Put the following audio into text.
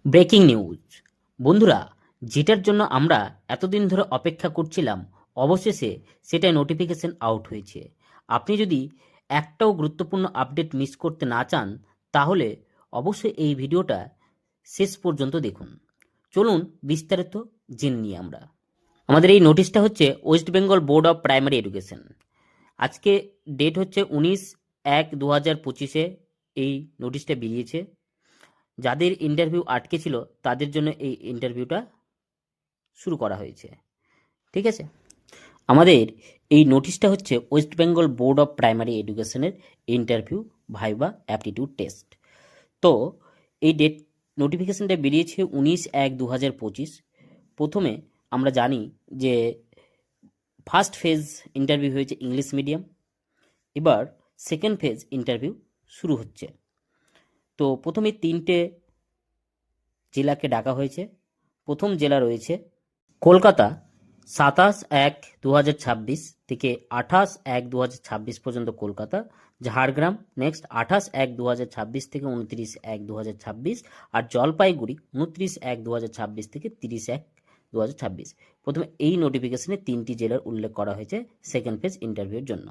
Breaking news. বন্ধুরা, যেটার জন্য আমরা এতদিন ধরে অপেক্ষা করছিলাম, অবশেষে সেটা নোটিফিকেশন আউট হয়েছে। আপনি যদি একটাও গুরুত্বপূর্ণ আপডেট মিস করতে না চান, তাহলে অবশ্যই এই ভিডিওটা শেষ পর্যন্ত দেখুন। চলুন বিস্তারিত জেনে নিই আমরা। আমাদের এই নোটিশটা হচ্ছে West Bengal board of primary education. আজকে ডেট হচ্ছে 19/1/2025-এ এই নোটিশটা বেরিয়েছে। যাদের ইন্টারভিউ আটকে ছিল তাদের জন্য এই ইন্টারভিউটা শুরু করা হয়েছে। ঠিক আছে, আমাদের এই নোটিশটা হচ্ছে West Bengal board of primary এডুকেশনের ইন্টারভিউ ভাইবা অ্যাপটিটিউড টেস্ট। তো এই নোটিফিকেশনটা বেরিয়েছে 19/1/2025। প্রথমে আমরা জানি যে ফার্স্ট ফেজ ইন্টারভিউ হয়েছে ইংলিশ মিডিয়াম, এবার সেকেন্ড ফেজ ইন্টারভিউ শুরু হচ্ছে। তো প্রথমে 3টে জেলাকে ডাকা হয়েছে। প্রথম জেলা রয়েছে কলকাতা, 27/1/2026 থেকে 28/1/2026 পর্যন্ত কলকাতা। ঝাড়গ্রাম নেক্সট 28/1/2026 থেকে 29/1/2026। আর জলপাইগুড়ি 29/1/2026 থেকে 30/1/2026। প্রথমে এই নোটিফিকেশনে 3টি জেলার উল্লেখ করা হয়েছে সেকেন্ড ফেজ ইন্টারভিউর জন্য।